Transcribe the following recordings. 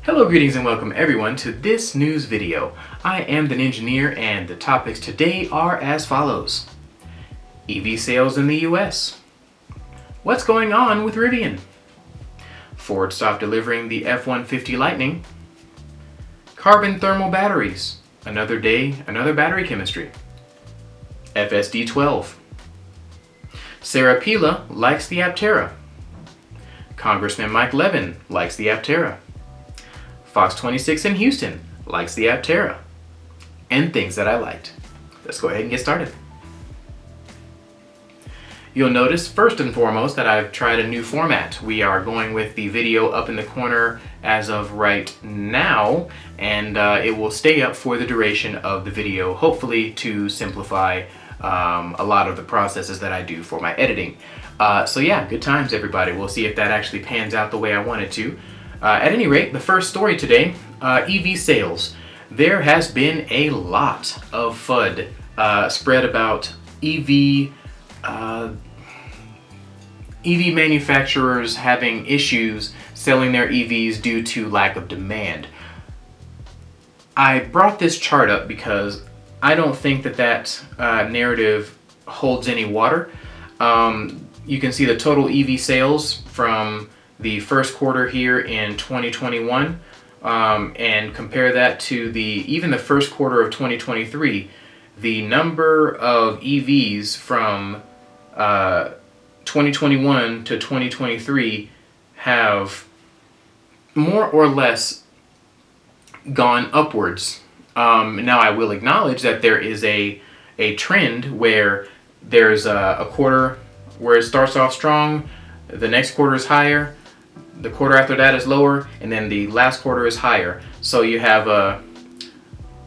Hello, greetings, and welcome everyone to this news video. I am the Ninjineer, and the topics today are as follows. EV sales in the US. What's going on with Rivian? Ford stopped delivering the F-150 Lightning. Carbon thermal batteries. Another day, another battery chemistry. FSD 12. Sarah Pilla likes the Aptera. Congressman Levin likes the Aptera. Fox 26 in Houston likes the Aptera. And things that I liked. Let's go ahead and get started. You'll notice first and foremost that I've tried a new format. We are going with the video up in the corner as of right now, and it will stay up for the duration of the video, hopefully to simplify a lot of the processes that I do for my editing. So yeah, good times everybody. We'll see if that actually pans out the way I want it to. At any rate, the first story today, EV sales. There has been a lot of FUD spread about EV manufacturers having issues selling their EVs due to lack of demand. I brought this chart up because I don't think that narrative holds any water. You can see the total EV sales from the first quarter here in 2021, and compare that to even the first quarter of 2023. The number of EVs from 2021 to 2023 have more or less gone upwards. Now I will acknowledge that there is a trend where there's a quarter where it starts off strong, the next quarter is higher, the quarter after that is lower, and then the last quarter is higher. So you have a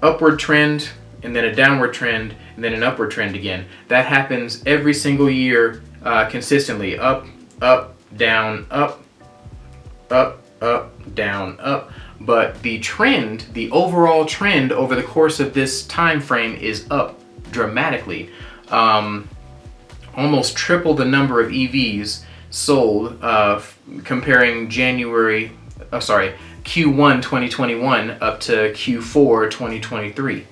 upward trend, and then a downward trend, and then an upward trend again. That happens every single year consistently. Up, up, down, up, up, up, down, up. But the trend, the overall trend over the course of this time frame is up dramatically. Almost triple the number of EVs sold comparing Q1 2021 up to Q4 2023.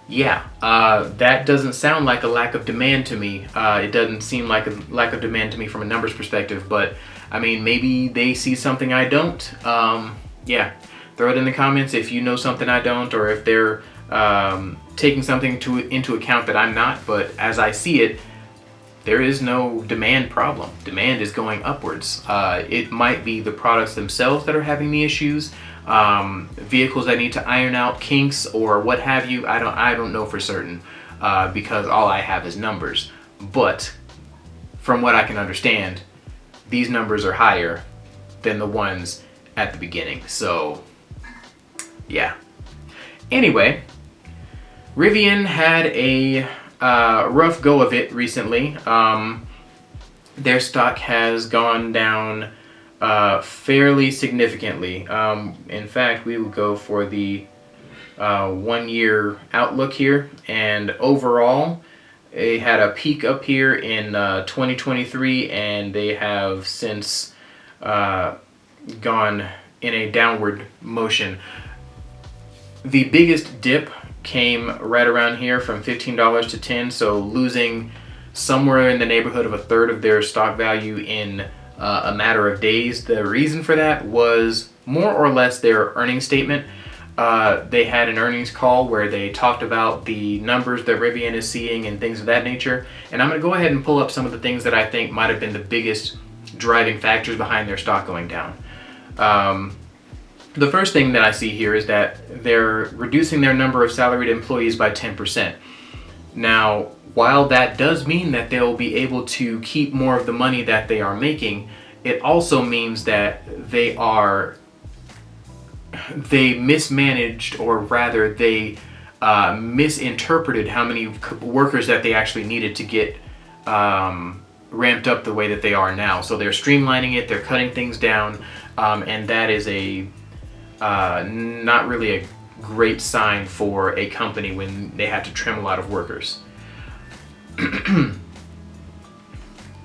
Yeah, that doesn't sound like a lack of demand to me. It doesn't seem like a lack of demand to me from a numbers perspective, but I mean, maybe they see something I don't. Yeah, throw it in the comments if you know something I don't, or if they're taking something into account that I'm not. But as I see it, there is no demand problem. Demand is going upwards. It might be the products themselves that are having the issues, vehicles that need to iron out kinks or what have you. I don't know for certain because all I have is numbers. But from what I can understand, these numbers are higher than the ones at the beginning. So yeah. Anyway, Rivian had a rough go of it recently. Their stock has gone down fairly significantly. In fact, we will go for the 1 year outlook here, and overall they had a peak up here in 2023, and they have since gone in a downward motion. The biggest dip came right around here from $15 to $10, so losing somewhere in the neighborhood of a third of their stock value in a matter of days. The reason for that was more or less their earnings statement. They had an earnings call where they talked about the numbers that Rivian is seeing and things of that nature, and I'm going to go ahead and pull up some of the things that I think might have been the biggest driving factors behind their stock going down. The first thing that I see here is that they're reducing their number of salaried employees by 10%. Now, while that does mean that they'll be able to keep more of the money that they are making, it also means that they mismanaged, or rather they misinterpreted how many workers that they actually needed to get ramped up the way that they are now. So they're streamlining it, they're cutting things down, and that is not really a great sign for a company when they have to trim a lot of workers.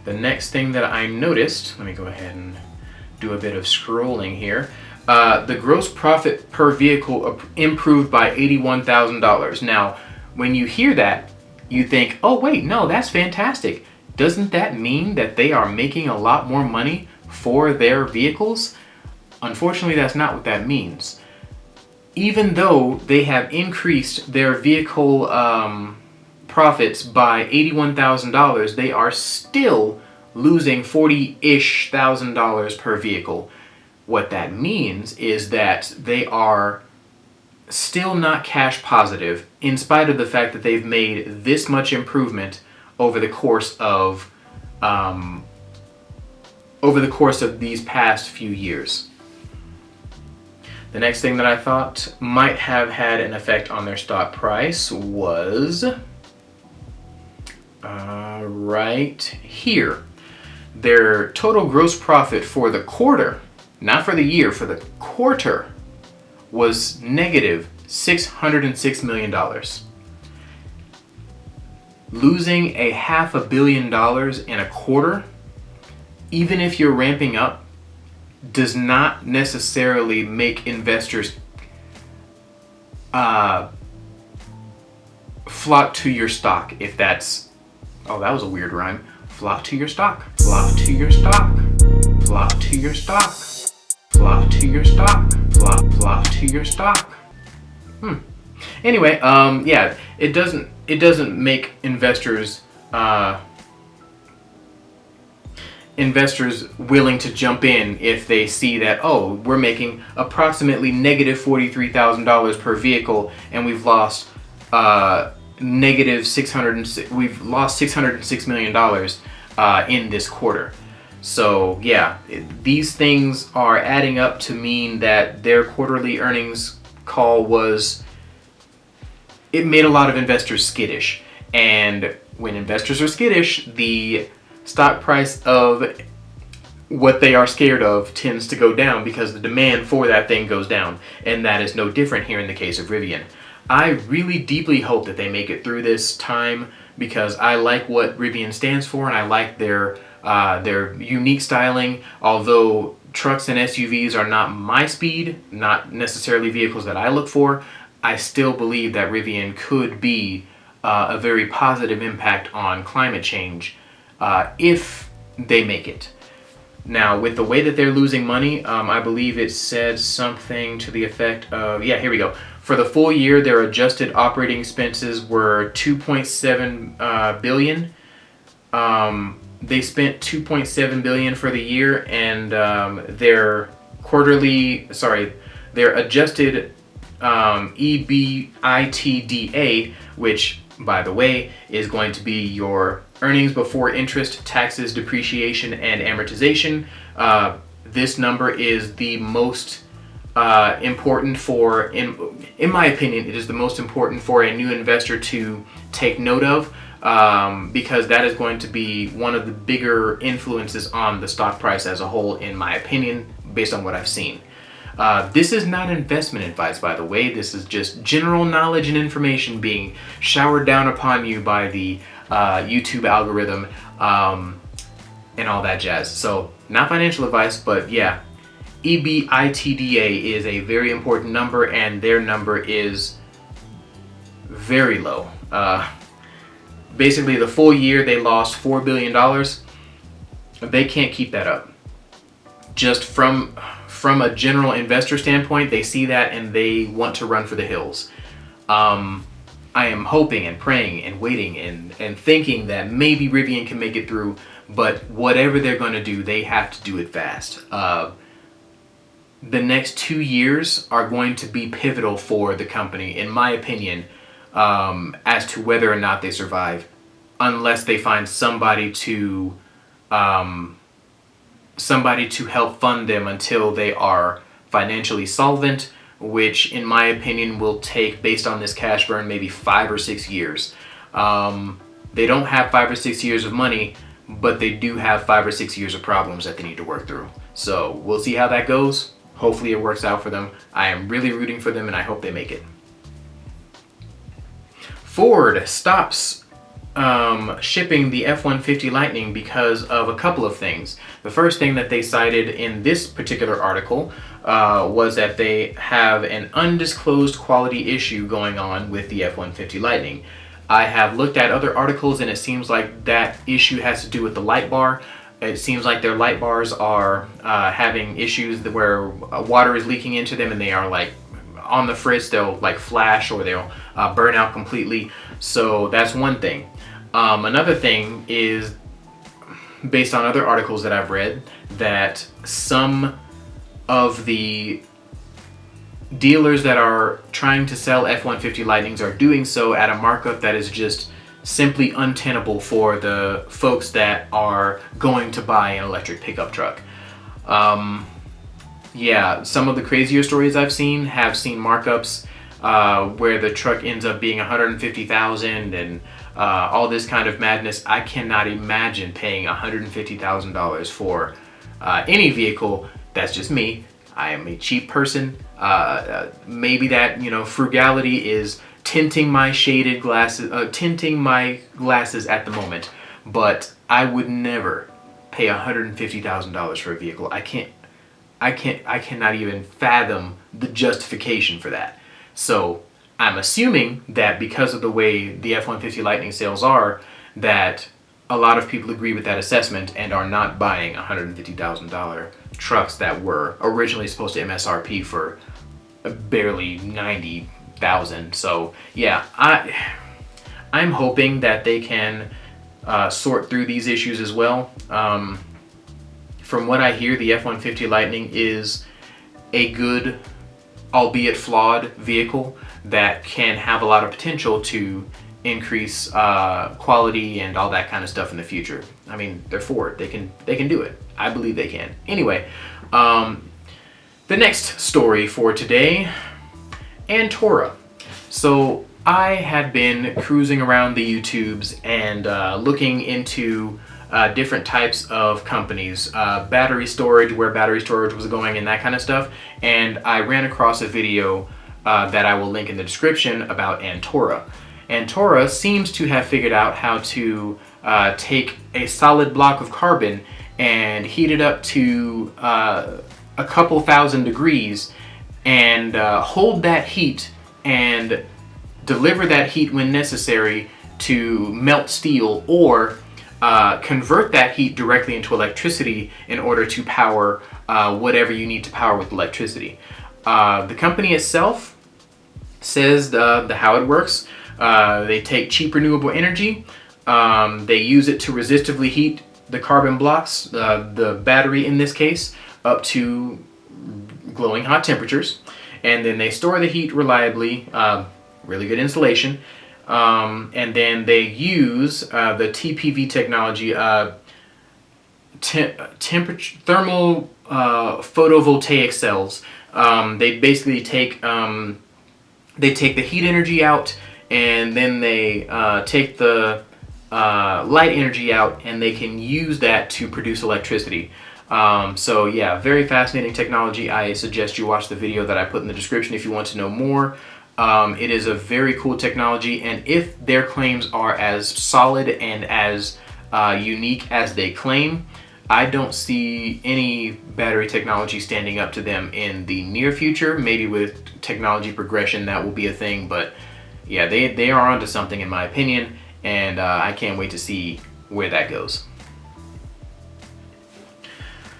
The next thing that I noticed, let me go ahead and do a bit of scrolling here. The gross profit per vehicle improved by $81,000. Now, when you hear that, you think, oh wait, no, that's fantastic. Doesn't that mean that they are making a lot more money for their vehicles? Unfortunately, that's not what that means. Even though they have increased their vehicle profits by $81,000, they are still losing $40-ish thousand per vehicle. What that means is that they are still not cash positive, in spite of the fact that they've made this much improvement over the course of these past few years. The next thing that I thought might have had an effect on their stock price was right here. Their total gross profit for the quarter, not for the year, for the quarter, was negative $606 million. Losing $500 million in a quarter, even if you're ramping up, does not necessarily make investors flock to your stock. If that's, oh, that was a weird rhyme. Flock to your stock. Flock to your stock. Flock to your stock. Flock to your stock. Flock to your stock. Anyway, yeah, it doesn't make investors willing to jump in if they see that, oh, we're making approximately negative $43,000 per vehicle and we've lost $606 million in this quarter. So yeah, these things are adding up to mean that their quarterly earnings call it made a lot of investors skittish. And when investors are skittish, the stock price of what they are scared of tends to go down because the demand for that thing goes down. And that is no different here in the case of Rivian. I really deeply hope that they make it through this time because I like what Rivian stands for and I like their unique styling. Although trucks and SUVs are not my speed, not necessarily vehicles that I look for, I still believe that Rivian could be a very positive impact on climate change if they make it. Now, with the way that they're losing money, I believe it said something to the effect of, yeah, here we go. For the full year, their adjusted operating expenses were $2.7 billion. They spent $2.7 billion for the year, and their adjusted EBITDA, which, by the way, is going to be your earnings before interest, taxes, depreciation, and amortization. This number is the most important for, in my opinion, it is the most important for a new investor to take note of, because that is going to be one of the bigger influences on the stock price as a whole, in my opinion, based on what I've seen. This is not investment advice, by the way. This is just general knowledge and information being showered down upon you by the YouTube algorithm and all that jazz. So, not financial advice, but yeah, EBITDA is a very important number, and their number is very low. Basically, the full year they lost $4 billion. They can't keep that up. Just from a general investor standpoint, they see that and they want to run for the hills. I am hoping and praying and waiting and thinking that maybe Rivian can make it through, but whatever they're going to do, they have to do it fast. The next 2 years are going to be pivotal for the company, in my opinion, as to whether or not they survive, unless they find somebody to help fund them until they are financially solvent, which in my opinion will take, based on this cash burn, maybe 5 or 6 years. They don't have 5 or 6 years of money, but they do have 5 or 6 years of problems that they need to work through. So we'll see how that goes. Hopefully it works out for them. I am really rooting for them and I hope they make it. Ford stops shipping the F-150 Lightning because of a couple of things. The first thing that they cited in this particular article was that they have an undisclosed quality issue going on with the F-150 Lightning. I have looked at other articles and it seems like that issue has to do with the light bar. It seems like their light bars are having issues where water is leaking into them and they are like on the fritz. They'll like flash or they'll burn out completely. So that's one thing. Another thing is, based on other articles that I've read, that some of the dealers that are trying to sell F-150 Lightnings are doing so at a markup that is just simply untenable for the folks that are going to buy an electric pickup truck. Yeah, some of the crazier stories I've seen have seen markups where the truck ends up being $150,000 and all this kind of madness. I cannot imagine paying $150,000 for any vehicle. That's just me. I am a cheap person. Maybe that, frugality is tinting my shaded glasses, tinting my glasses at the moment. But I would never pay $150,000 for a vehicle. I cannot even fathom the justification for that. So I'm assuming that because of the way the F-150 Lightning sales are, that a lot of people agree with that assessment and are not buying $150,000 trucks that were originally supposed to MSRP for barely $90,000. So yeah, I'm hoping that they can sort through these issues as well. From what I hear, the F-150 Lightning is a good, albeit flawed, vehicle that can have a lot of potential to increase quality and all that kind of stuff in the future. I mean, they're Ford. They can do it. I believe they can. Anyway, the next story for today, Antora. So I had been cruising around the YouTubes and looking into different types of companies, battery storage, where battery storage was going and that kind of stuff. And I ran across a video that I will link in the description about Antora. Antora seems to have figured out how to take a solid block of carbon and heat it up to a couple thousand degrees and hold that heat and deliver that heat when necessary to melt steel, or convert that heat directly into electricity in order to power whatever you need to power with electricity. The company itself says how it works. They take cheap renewable energy, they use it to resistively heat the carbon blocks, the battery in this case, up to glowing hot temperatures, and then they store the heat reliably, really good insulation, and then they use the TPV technology, thermal photovoltaic cells. They basically take the heat energy out, and then they take the light energy out, and they can use that to produce electricity. So yeah, very fascinating technology. I suggest you watch the video that I put in the description if you want to know more. It is a very cool technology, and if their claims are as solid and as unique as they claim, I don't see any battery technology standing up to them in the near future. Maybe with technology progression that will be a thing, but yeah, they are onto something in my opinion, and I can't wait to see where that goes.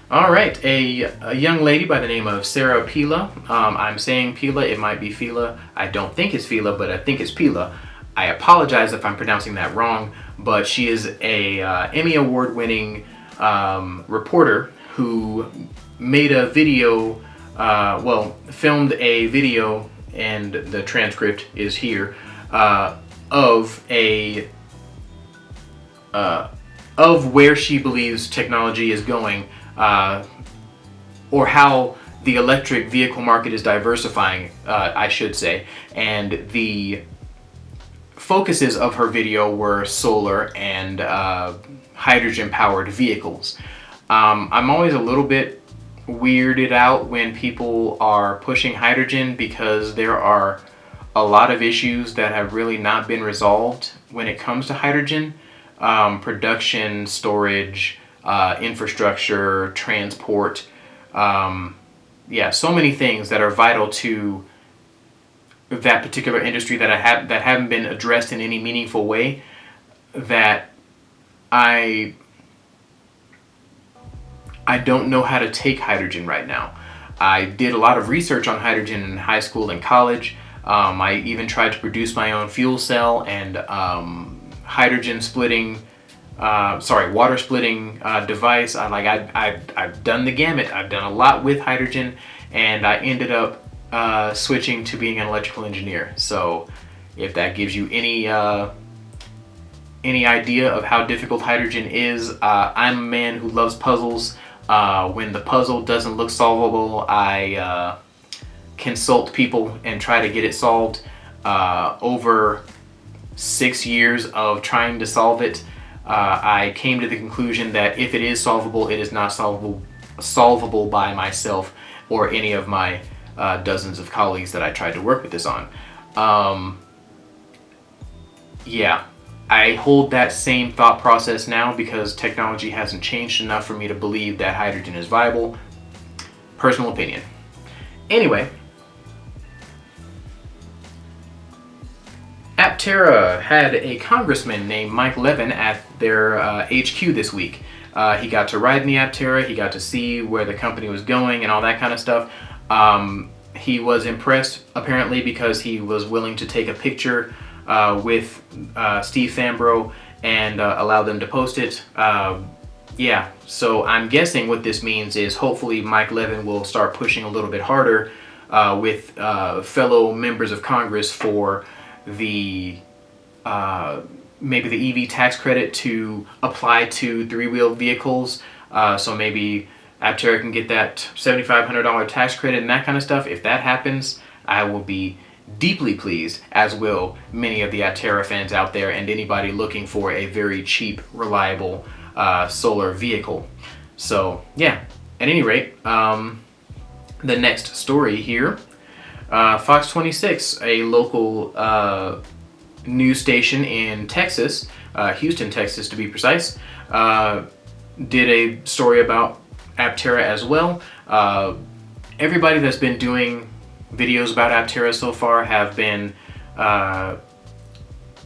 All right, a young lady by the name of Sarah Pilla. I'm saying Pilla, it might be Fila. I don't think it's Fila, but I think it's Pilla. I apologize if I'm pronouncing that wrong, but she is a Emmy Award-winning reporter who made a video, filmed a video, and the transcript is here, of where she believes technology is going, or how the electric vehicle market is diversifying, I should say. And the focuses of her video were solar and hydrogen-powered vehicles. I'm always a little bit weirded out when people are pushing hydrogen, because there are a lot of issues that have really not been resolved when it comes to hydrogen. Production, storage, infrastructure, transport, yeah, so many things that are vital to that particular industry that haven't been addressed in any meaningful way, that I don't know how to take hydrogen right now. I did a lot of research on hydrogen in high school and college. I even tried to produce my own fuel cell and hydrogen splitting, water splitting device. I've done the gamut. I've done a lot with hydrogen, and I ended up switching to being an electrical engineer. So if that gives you any idea of how difficult hydrogen is, I'm a man who loves puzzles. When the puzzle doesn't look solvable, I consult people and try to get it solved. Over 6 years of trying to solve it, I came to the conclusion that if it is solvable, it is not solvable by myself or any of my dozens of colleagues that I tried to work with this on. Yeah, I hold that same thought process now because technology hasn't changed enough for me to believe that hydrogen is viable. Personal opinion. Anyway, Aptera had a congressman named Mike Levin at their HQ this week. He got to ride in the Aptera, he got to see where the company was going and all that kind of stuff. He was impressed, apparently, because he was willing to take a picture with Steve Fambro and allow them to post it. Yeah, so I'm guessing what this means is hopefully Mike Levin will start pushing a little bit harder with fellow members of Congress for the maybe the EV tax credit to apply to three-wheeled vehicles. So maybe Aptera can get that $7,500 tax credit and that kind of stuff. If that happens, I will be deeply pleased, as will many of the Aptera fans out there and anybody looking for a very cheap, reliable solar vehicle. So yeah, at any rate, the next story here, Fox 26, a local news station in Texas, Houston, Texas to be precise, did a story about Aptera as well. Everybody that's been doing videos about Aptera so far have been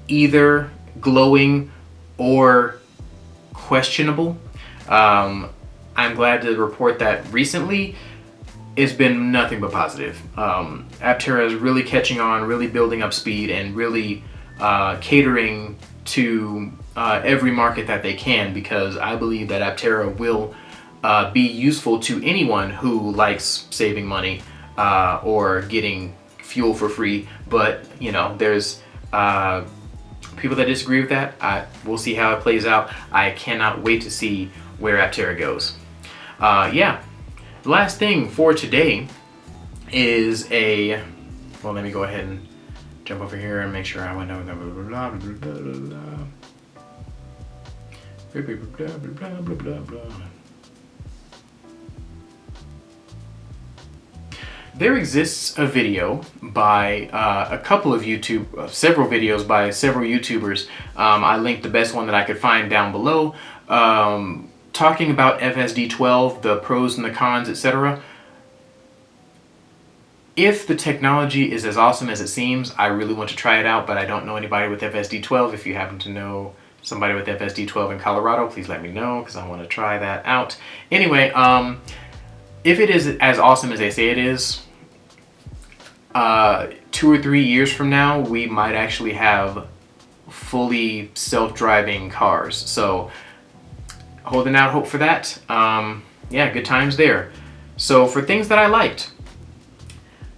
either glowing or questionable. I'm glad to report that recently it's been nothing but positive. Aptera is really catching on, really building up speed, and really catering to every market that they can, because I believe that Aptera will be useful to anyone who likes saving money or getting fuel for free. But you know, there's people that disagree with that. We'll see how it plays out. I cannot wait to see where Aptera goes. Yeah, the last thing for today is well, let me go ahead and jump over here and make sure I went over blah blah blah blah blah blah blah. There exists a video by several videos by several YouTubers. I linked the best one that I could find down below, talking about FSD12, the pros and the cons, etc. If the technology is as awesome as it seems, I really want to try it out, but I don't know anybody with FSD12. If you happen to know somebody with FSD12 in Colorado, please let me know, because I want to try that out. Anyway, if it is as awesome as they say it is, 2 or 3 years from now, we might actually have fully self-driving cars. So, holding out hope for that. Yeah, good times there. So, for things that I liked,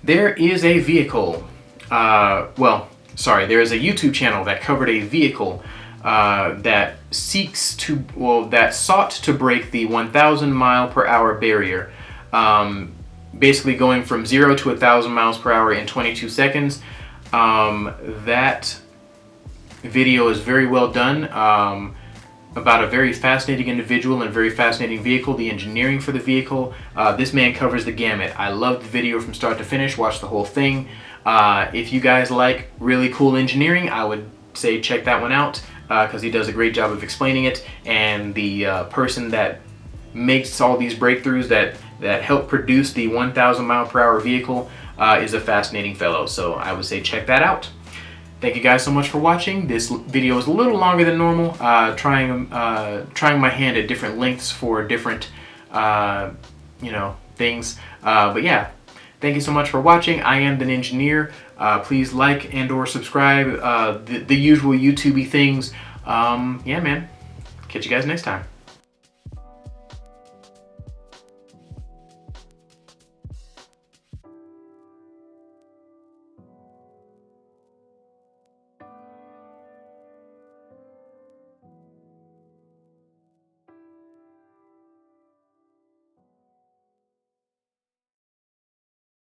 there is a vehicle, there is a YouTube channel that covered a vehicle that sought to break the 1,000 mile per hour barrier. Basically going from 0 to 1,000 miles per hour in 22 seconds. That video is very well done. about a very fascinating individual and a very fascinating vehicle, the engineering for the vehicle. This man covers the gamut. I loved the video from start to finish, watched the whole thing. If you guys like really cool engineering, I would say check that one out because he does a great job of explaining it, and the person that makes all these breakthroughs that help produce the 1,000 mile per hour vehicle is a fascinating fellow. So I would say check that out. Thank you guys so much for watching. This video is a little longer than normal, trying my hand at different lengths for different things. But yeah, thank you so much for watching. I am the Ninjineer. Please like and or subscribe, the usual YouTubey things. Yeah, man. Catch you guys next time.